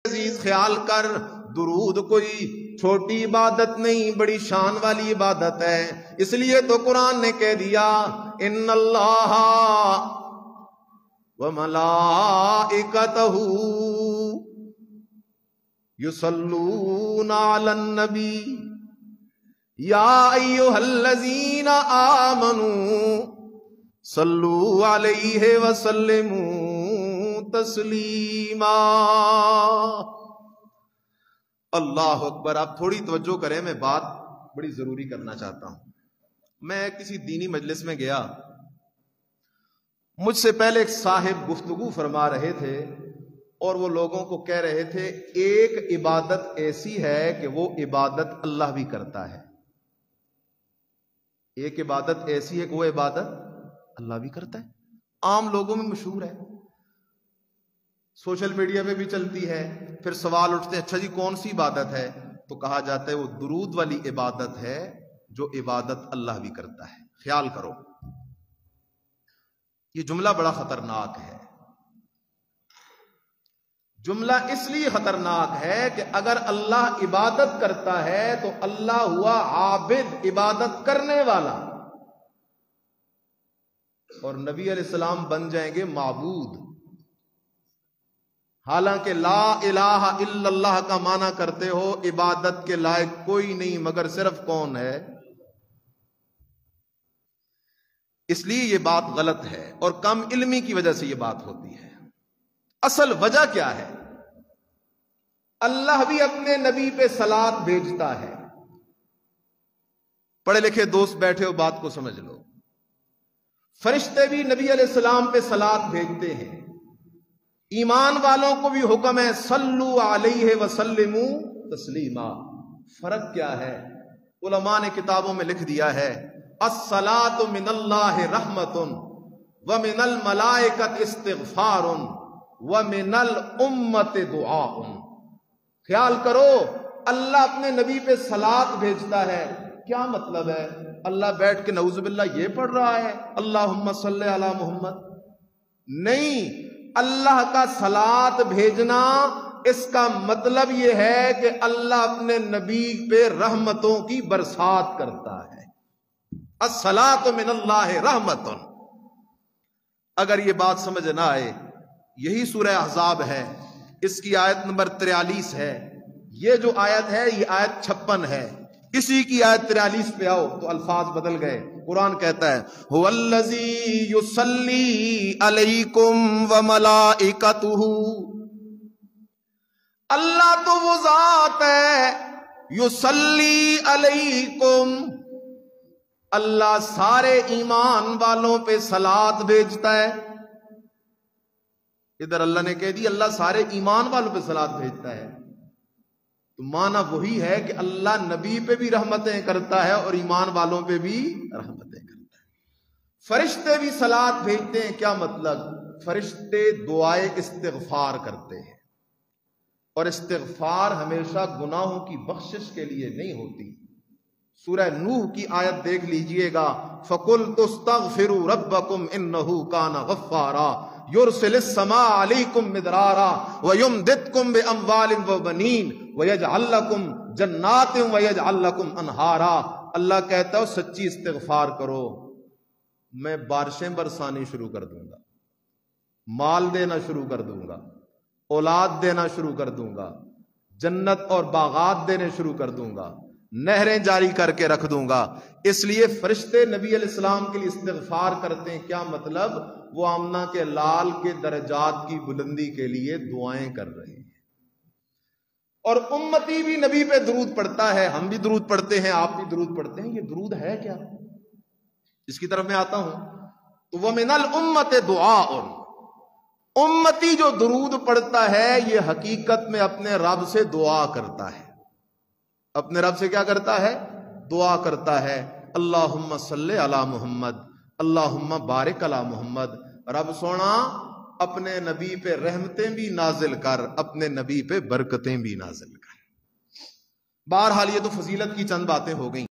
عزیز خیال کر، درود کوئی چھوٹی عبادت نہیں، بڑی شان والی عبادت ہے۔ اس لیے تو قرآن نے کہہ دیا ان اللہ وملائکتہ یصلون علی النبی یا ایھا الذین آمنوا صلو علیہ وسلموا تسلیما۔ اللہ اکبر۔ آپ تھوڑی توجہ کریں، میں بات بڑی ضروری کرنا چاہتا ہوں۔ میں کسی دینی مجلس میں گیا، مجھ سے پہلے ایک صاحب گفتگو فرما رہے تھے اور وہ لوگوں کو کہہ رہے تھے ایک عبادت ایسی ہے کہ وہ عبادت اللہ بھی کرتا ہے، ایک عبادت ایسی ہے کہ وہ عبادت اللہ بھی کرتا ہے۔ عام لوگوں میں مشہور ہے، سوشل میڈیا پہ بھی چلتی ہے۔ پھر سوال اٹھتے ہیں اچھا جی کون سی عبادت ہے؟ تو کہا جاتا ہے وہ درود والی عبادت ہے جو عبادت اللہ بھی کرتا ہے۔ خیال کرو، یہ جملہ بڑا خطرناک ہے۔ جملہ اس لیے خطرناک ہے کہ اگر اللہ عبادت کرتا ہے تو اللہ ہوا عابد، عبادت کرنے والا، اور نبی علیہ السلام بن جائیں گے معبود۔ حالانکہ لا الہ الا اللہ کا معنی کرتے ہو عبادت کے لائق کوئی نہیں مگر صرف کون ہے؟ اس لیے یہ بات غلط ہے اور کم علمی کی وجہ سے یہ بات ہوتی ہے۔ اصل وجہ کیا ہے؟ اللہ بھی اپنے نبی پہ صلات بھیجتا ہے۔ پڑھے لکھے دوست بیٹھے ہو، بات کو سمجھ لو۔ فرشتے بھی نبی علیہ السلام پہ صلات بھیجتے ہیں۔ ایمان والوں کو بھی حکم ہے صلو علیہ وسلموا تسلیما۔ فرق کیا ہے؟ علماء نے کتابوں میں لکھ دیا ہے الصلاۃ من اللہ رحمت ومن الملائکۃ استغفار ومن الامت دعاء۔ خیال کرو، اللہ اپنے نبی پہ صلات بھیجتا ہے، کیا مطلب ہے؟ اللہ بیٹھ کے نعوذ باللہ یہ پڑھ رہا ہے اللہم صلی علی محمد؟ نہیں، اللہ کا صلات بھیجنا اس کا مطلب یہ ہے کہ اللہ اپنے نبی پہ رحمتوں کی برسات کرتا ہے۔ الصلاۃ من اللہ رحمت۔ اگر یہ بات سمجھ نہ آئے، یہی سورہ احزاب ہے، اس کی آیت نمبر 43 ہے۔ یہ جو آیت ہے یہ آیت 56 ہے، اسی کی آیت 43 پہ آؤ تو الفاظ بدل گئے۔ قرآن کہتا ہے هو الذی یصلی علیکم وملائکتہ، اللہ تو وہ ذات ہے یصلی علیکم، اللہ سارے ایمان والوں پہ صلات بھیجتا ہے۔ ادھر اللہ نے کہہ دی اللہ سارے ایمان والوں پہ صلات بھیجتا ہے، تو معنی وہی ہے کہ اللہ نبی پہ بھی رحمتیں کرتا ہے اور ایمان والوں پہ بھی رحمتیں کرتا ہے۔ فرشتے بھی صلات بھیجتے ہیں، کیا مطلب؟ فرشتے دعائے استغفار کرتے ہیں، اور استغفار ہمیشہ گناہوں کی بخشش کے لیے نہیں ہوتی۔ سورہ نوح کی آیت دیکھ لیجئے گا فَقُلْتُ اسْتَغْفِرُوا رَبَّكُمْ إِنَّهُ كَانَ غَفَّارًا يُرْسِلِ السَّمَاءَ عَلَيْكُمْ مِدْرَارًا وَيُمْدِدْكُمْ بِأَمْوَالٍ وَبَنِينَ وَيَجْعَلْ لَكُمْ جَنَّاتٍ وَيَجْعَلْ لَكُمْ أَنْهَارًا۔ اللہ کہتا ہے سچی استغفار کرو، میں بارشیں برسانی شروع کر دوں گا، مال دینا شروع کر دوں گا، اولاد دینا شروع کر دوں گا، جنت اور باغات دینے شروع کر دوں گا، نہریں جاری کر کے رکھ دوں گا۔ اس لیے فرشتے نبی علیہ السلام کے لیے استغفار کرتے ہیں، کیا مطلب؟ وہ آمنہ کے لال کے درجات کی بلندی کے لیے دعائیں کر رہے ہیں۔ اور امتی بھی نبی پہ درود پڑھتا ہے، ہم بھی درود پڑھتے ہیں، آپ بھی درود پڑھتے ہیں۔ یہ درود ہے کیا؟ اس کی طرف میں آتا ہوں تو وَمِنَ الْأُمَّةِ دُعَاءٌ، امتی جو درود پڑھتا ہے یہ حقیقت میں اپنے رب سے دعا کرتا ہے۔ اپنے رب سے کیا کرتا ہے؟ دعا کرتا ہے اللہم صلی علی محمد، اللہم بارک علی محمد۔ رب سونا اپنے نبی پہ رحمتیں بھی نازل کر، اپنے نبی پہ برکتیں بھی نازل کر۔ بہرحال یہ تو فضیلت کی چند باتیں ہو گئیں۔